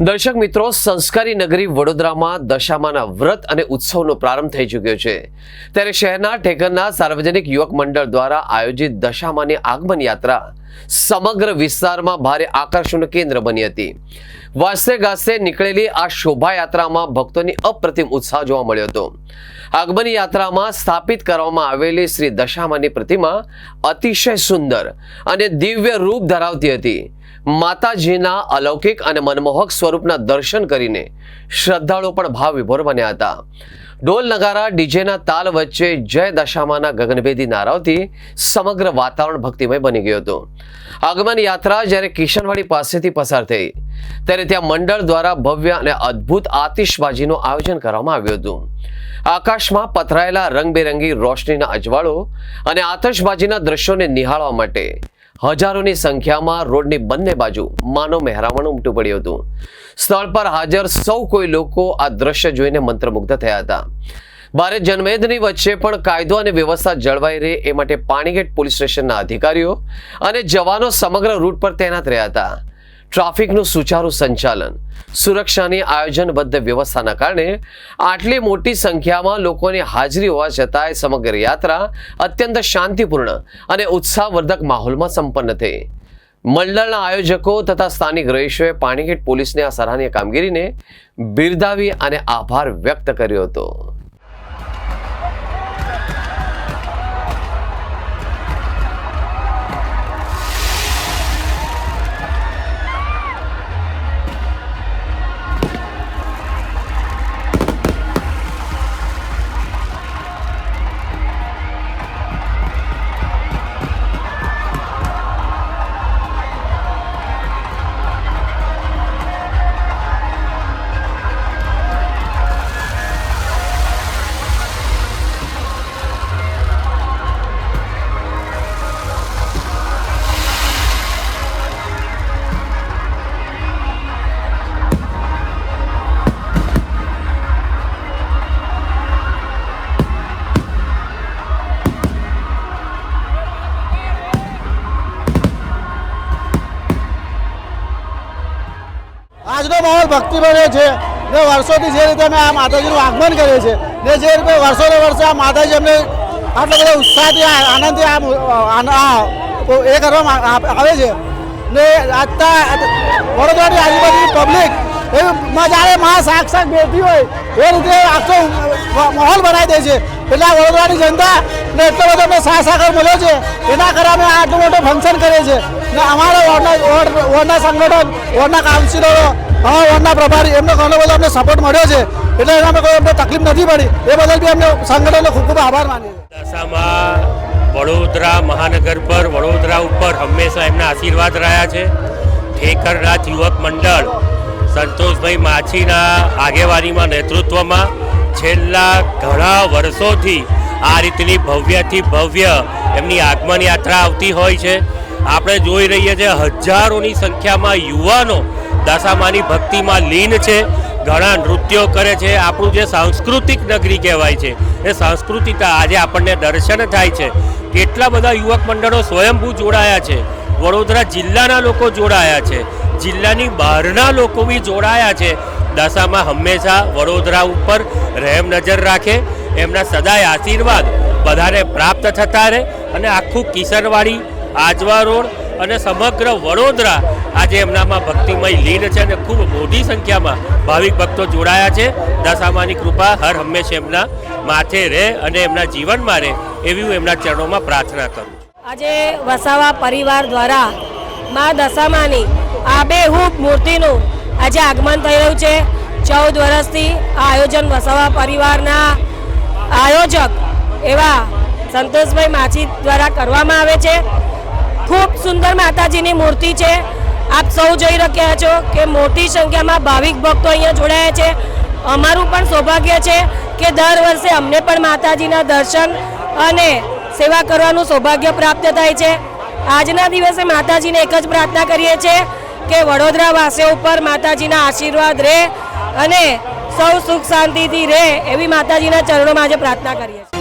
દર્શક મિત્રો, સંસ્કારી નગરી વડોદરામાં દશામાના વ્રત અને ઉત્સવનો પ્રારંભ થઈ ચૂક્યો છે। ત્યારે શહેરના ઠેકરના સાર્વજનિક યુવક મંડળ દ્વારા આયોજિત દશામાની આગમન યાત્રા સમગ્ર વિસ્તારમાં ભારે આકર્ષણનું કેન્દ્ર બની હતી। વાજતે ગાજતે નીકળેલી આ શોભાયાત્રામાં ભક્તોની અપ્રતિમ ઉત્સાહ જોવા મળ્યો હતો। આગમન યાત્રામાં સ્થાપિત કરવામાં આવેલી શ્રી દશામાની પ્રતિમા અતિશય સુંદર અને દિવ્ય રૂપ ધરાવતી હતી। માતાજીના અલૌકિક અને મનમોહક સ્વરૂપના દર્શન કરીને શ્રદ્ધાળુઓ પણ ભાવ વિભોર બન્યા હતા। ઢોલ નગારા ડીજેના તાલ વચ્ચે જય દશામાના ગગનભેદી નારાઓથી સમગ્ર વાતાવરણ ભક્તિમય બની ગયું હતું। આગમન યાત્રા જ્યારે કિશનવાડી પાસેથી પસાર થઈ ત્યારે ત્યાં મંડળ દ્વારા ભવ્ય અને અદ્ભુત આતિશબાજીનું આયોજન કરવામાં આવ્યું હતું। આકાશમાં પથરાયેલા રંગબેરંગી રોશનીના અજવાળો અને આતશબાજીના દ્રશ્યોને નિહાળવા માટે હજારોની સંખ્યામાં રોડની બંને બાજુ માનવ મહેરામણ ઉમટી પડ્યું હતું। સ્થળ પર હાજર સૌ કોઈ લોકો આ દ્રશ્ય જોઈને મંત્રમુગ્ધ થયા હતા। ભારે જનમેદની વચ્ચે પણ કાયદો અને વ્યવસ્થા જળવાઈ રહે એ માટે પાણીગેટ પોલીસ સ્ટેશનના અધિકારીઓ અને જવાનો સમગ્ર રૂટ પર તૈનાત રહ્યા હતા। ટ્રાફિકનું સુચારુ સંચાલન, સુરક્ષાની આયોજનબદ્ધ વ્યવસ્થાના કારણે આટલી મોટી સંખ્યામાં લોકોની હાજરી હોવા છતાંય સમગ્ર યાત્રા અત્યંત શાંતિપૂર્ણ અને ઉત્સાહવર્ધક માહોલમાં સંપન્ન થઈ। મંડળના આયોજકો તથા સ્થાનિક રહીશોએ પાણીગેટ પોલીસની આ સરાહનીય કામગીરીને બિરદાવી અને આભાર વ્યક્ત કર્યો હતો। આજનો માહોલ ભક્તિભર્યો છે ને વર્ષોથી જે રીતે અમે આ માતાજીનું આગમન કરીએ છીએ ને જે રીતે વર્ષોને વર્ષે આ માતાજી અમને આટલો બધો ઉત્સાહથી આનંદથી એ કરવામાં આવે છે ને આજના વડોદરાની આજુબાજુની પબ્લિક એમાં જ્યારે માં સાક્ષાત બેઠી હોય એ રીતે આખો માહોલ બનાવી દે છે। એટલે આ વડોદરાની જનતા ને એટલો બધો અમને સાહસાગર મળ્યો છે, એના કારણે અમે આટલું મોટું ફંક્શન કરીએ છીએ ને અમારા વોર્ડના સંગઠન, વોર્ડના કાઉન્સિલરો, વોર્ડના પ્રભારી એમનો ઘણો બધો અમને સપોર્ટ મળ્યો છે। એટલે એનામાં કોઈ અમને તકલીફ નથી પડી, એ બદલ બી અમને સંગઠનનો ખૂબ ખૂબ આભાર માનીએ છીએ। દશામાં વડોદરા મહાનગર પર, વડોદરા ઉપર હંમેશા એમના આશીર્વાદ રહ્યા છે। ઠેકરનાથ યુવક મંડળ સંતોષભાઈ માછીના આગેવાનીમાં, નેતૃત્વમાં છેલ્લા ઘણા વર્ષોથી આ રીતની ભવ્યથી ભવ્ય એમની આગમન યાત્રા આવતી હોય છે। આપણે જોઈ રહીએ છીએ હજારોની સંખ્યામાં યુવાનો દશામાની ભક્તિમાં લીન છે, ઘણા નૃત્યો કરે છે। આપણું જે સાંસ્કૃતિક નગરી કહેવાય છે એ સાંસ્કૃતિકતા આજે આપણને દર્શન થાય છે। કેટલા બધા યુવક મંડળો સ્વયંભૂ જોડાયા છે, વડોદરા જિલ્લાના લોકો જોડાયા છે, જિલ્લાની બહારના લોકો બી જોડાયા છે। દશામાં હંમેશા વડોદરા ઉપર રહેમ નજર રાખે, એમના સદાય આશીર્વાદ બધાને પ્રાપ્ત થતા રહે અને આખું કિશનવાડી, આજવા રોડ અને સમગ્ર વડોદરા આજે એમનામાં ભક્તિમય લીન છે અને ખૂબ મોટી સંખ્યામાં ભાવિક ભક્તો જોડાયા છે। દશામાની કૃપા હર હંમેશા એમના માથે રહે અને એમના જીવનમાં રહે એવી હું એમના ચરણોમાં પ્રાર્થના કરું છું। આજે વસાવા પરિવાર દ્વારા મા દશામાની આબેહૂબ મૂર્તિનું આજે આગમન થઈ રહ્યું છે। 14 વર્ષથી આ આયોજન વસાવા પરિવારના આયોજક એવા સંતોષભાઈ માછી દ્વારા કરવામાં આવે છે। ખૂબ સુંદર માતાજીની મૂર્તિ છે। આપ સૌ જોઈ રહ્યા છો કે મોટી સંખ્યામાં ભાવિક ભક્તો અહીંયા જોડાયા છે। અમારું પણ સૌભાગ્ય છે કે દર વર્ષે અમને પણ માતાજીના દર્શન અને સેવા કરવાનું સૌભાગ્ય પ્રાપ્ત થાય છે। આજના દિવસે માતાજીને એક જ પ્રાર્થના કરીએ છીએ કે વડોદરા વાસીઓ ઉપર માતાજીના આશીર્વાદ રહે અને સૌ સુખ શાંતિથી રહે એવી માતાજીના ચરણોમાં આજે પ્રાર્થના કરીએ છીએ।